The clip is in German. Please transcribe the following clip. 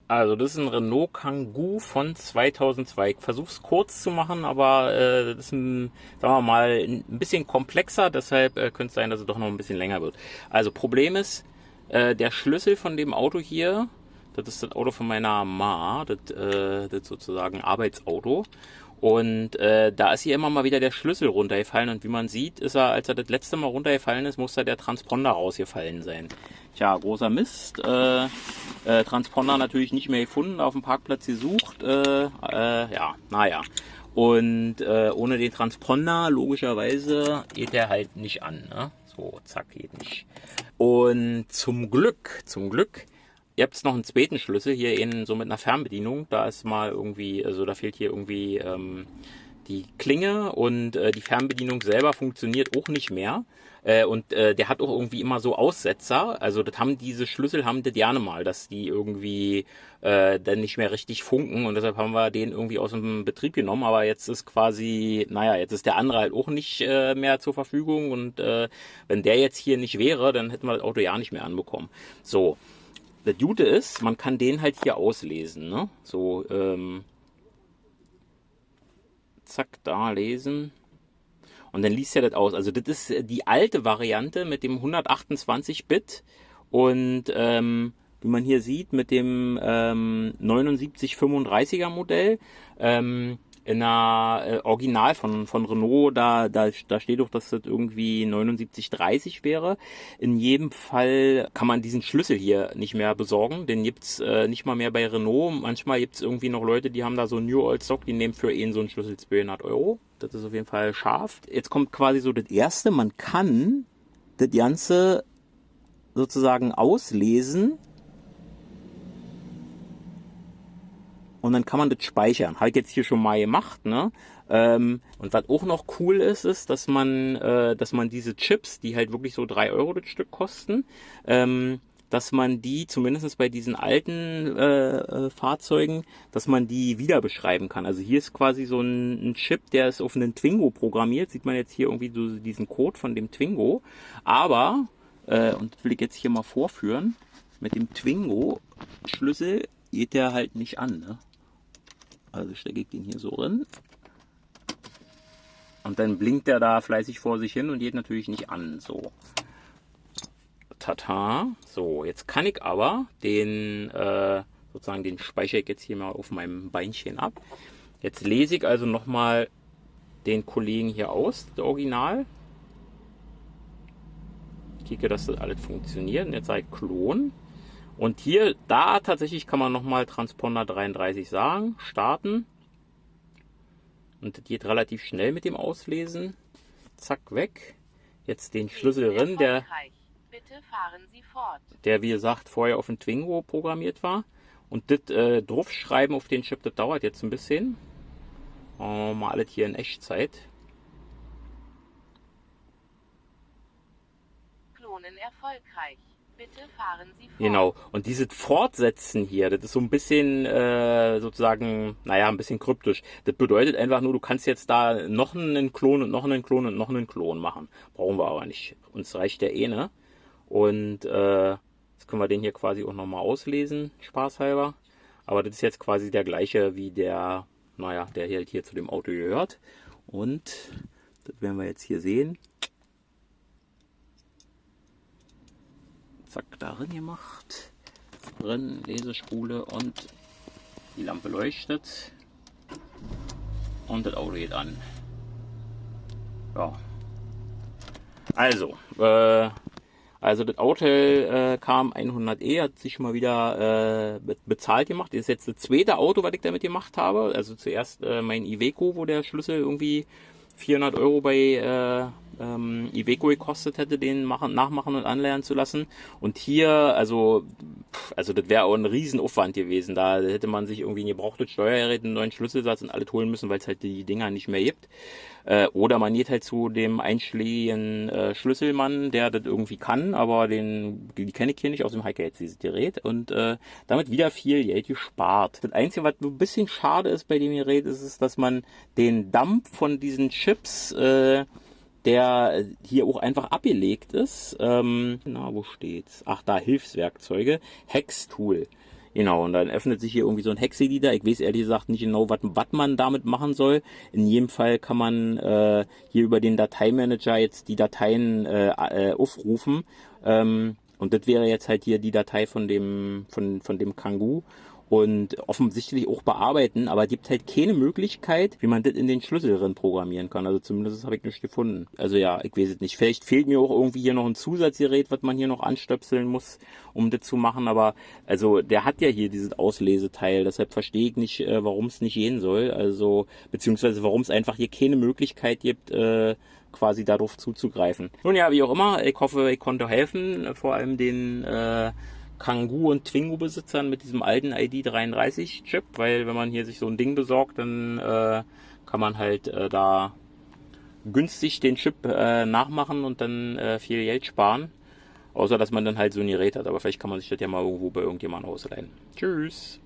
Also das ist ein Renault Kangoo von 2002. Ich versuche es kurz zu machen, aber das ist sagen wir mal, ein bisschen komplexer, deshalb könnte es sein, dass es doch noch ein bisschen länger wird. Also Problem ist, der Schlüssel von dem Auto hier, das ist das Auto von meiner Ma, das sozusagen Arbeitsauto. Und da ist hier immer mal wieder der Schlüssel runtergefallen und wie man sieht, ist er, als er das letzte Mal runtergefallen ist, muss da der Transponder rausgefallen sein. Tja, großer Mist. Transponder natürlich nicht mehr gefunden, auf dem Parkplatz gesucht. Ja, naja. Und ohne den Transponder, logischerweise, geht der halt nicht an. Ne? So, zack, geht nicht. Und zum Glück, ihr habt noch einen zweiten Schlüssel hier in so mit einer Fernbedienung. Da ist mal irgendwie, also da fehlt hier irgendwie die Klinge und die Fernbedienung selber funktioniert auch nicht mehr. Der hat auch irgendwie immer so Aussetzer. Also das haben diese Schlüssel haben das gerne mal, dass die irgendwie dann nicht mehr richtig funken und deshalb haben wir den irgendwie aus dem Betrieb genommen. Aber jetzt ist quasi, naja, jetzt ist der andere halt auch nicht mehr zur Verfügung und wenn der jetzt hier nicht wäre, dann hätten wir das Auto ja nicht mehr anbekommen. So. Das Gute ist, man kann den halt hier auslesen, ne? So, zack, da lesen. Und dann liest er das aus. Also das ist die alte Variante mit dem 128-Bit und wie man hier sieht mit dem 7935er Modell. In einer Original von Renault, da steht doch, dass das irgendwie 7930 wäre. In jedem Fall kann man diesen Schlüssel hier nicht mehr besorgen. Den gibt's nicht mal mehr bei Renault. Manchmal gibt's irgendwie noch Leute, die haben da so einen New Old Stock, die nehmen für ihn so einen Schlüssel 200 Euro. Das ist auf jeden Fall scharf. Jetzt kommt quasi so das Erste. Man kann das Ganze sozusagen auslesen. Und dann kann man das speichern. Habe ich jetzt hier schon mal gemacht, ne? Und was auch noch cool ist, ist, dass man diese Chips, die halt wirklich so 3 Euro das Stück kosten, dass man die, zumindest bei diesen alten Fahrzeugen, dass man die wieder beschreiben kann. Also hier ist quasi so ein Chip, der ist auf einen Twingo programmiert. Sieht man jetzt hier irgendwie so diesen Code von dem Twingo. Aber, und das will ich jetzt hier mal vorführen, mit dem Twingo-Schlüssel geht der halt nicht an, ne? Also stecke ich den hier so drin. Und dann blinkt der da fleißig vor sich hin und geht natürlich nicht an. So. Tata. So, jetzt kann ich aber den, sozusagen den speichere ich jetzt hier mal auf meinem Beinchen ab. Jetzt lese ich also nochmal den Kollegen hier aus, das Original. Ich klicke, dass das alles funktioniert. Und jetzt sage ich Klon. Und hier, da tatsächlich kann man nochmal Transponder 33 sagen, starten. Und das geht relativ schnell mit dem Auslesen. Zack, weg. Jetzt den Schlüssel drin, der wie gesagt vorher auf den Twingo programmiert war. Und das draufschreiben auf den Chip, das dauert jetzt ein bisschen. Mal alles hier in Echtzeit. Klonen erfolgreich. Bitte fahren Sie fort. Genau. Und dieses Fortsetzen hier, das ist so ein bisschen sozusagen, naja, ein bisschen kryptisch. Das bedeutet einfach nur, du kannst jetzt da noch einen Klon und noch einen Klon und noch einen Klon machen. Brauchen wir aber nicht. Uns reicht der ne? Und jetzt können wir den hier quasi auch nochmal auslesen, spaßhalber. Aber das ist jetzt quasi der gleiche wie der, naja, der halt hier zu dem Auto gehört. Und das werden wir jetzt hier sehen. Zack, darin gemacht. Drin, Lesespule und die Lampe leuchtet. Und das Auto geht an. Ja. Also das Auto kam 100e, hat sich mal wieder bezahlt gemacht. Das ist jetzt das zweite Auto, was ich damit gemacht habe. Also zuerst mein Iveco, wo der Schlüssel irgendwie 400 Euro bei Iveco gekostet hätte, den nachmachen und anlernen zu lassen. Und hier, also das wäre auch ein Riesenaufwand gewesen. Da hätte man sich irgendwie ein gebrauchtes Steuergerät, einen neuen Schlüsselsatz und alles holen müssen, weil es halt die Dinger nicht mehr gibt. Oder man geht halt zu dem einschlägigen Schlüsselmann, der das irgendwie kann, aber die kenne ich hier nicht, aus dem Hiker jetzt dieses Gerät. Und damit wieder viel Geld gespart. Das Einzige, was ein bisschen schade ist bei dem Gerät, ist, dass man den Dampf von diesen Chips der hier auch einfach abgelegt ist. Na, wo steht's? Ach, da, Hilfswerkzeuge. Hex-Tool. Genau, und dann öffnet sich hier irgendwie so ein Hex-Editor. Ich weiß ehrlich gesagt nicht genau, was man damit machen soll. In jedem Fall kann man hier über den Dateimanager jetzt die Dateien aufrufen. Und das wäre jetzt halt hier die Datei von dem Kangoo. Und offensichtlich auch bearbeiten, aber es gibt halt keine Möglichkeit, wie man das in den Schlüssel drin programmieren kann. Also zumindest habe ich nicht gefunden. Also ja, ich weiß es nicht. Vielleicht fehlt mir auch irgendwie hier noch ein Zusatzgerät, was man hier noch anstöpseln muss, um das zu machen. Aber also der hat ja hier dieses Ausleseteil, deshalb verstehe ich nicht, warum es nicht gehen soll. Also beziehungsweise warum es einfach hier keine Möglichkeit gibt, quasi darauf zuzugreifen. Nun ja, wie auch immer, ich hoffe, ich konnte helfen, vor allem den Kangoo und Twingo-Besitzern mit diesem alten ID33-Chip, weil wenn man hier sich so ein Ding besorgt, dann kann man halt da günstig den Chip nachmachen und dann viel Geld sparen. Außer, dass man dann halt so ein Gerät hat. Aber vielleicht kann man sich das ja mal irgendwo bei irgendjemandem ausleihen. Tschüss!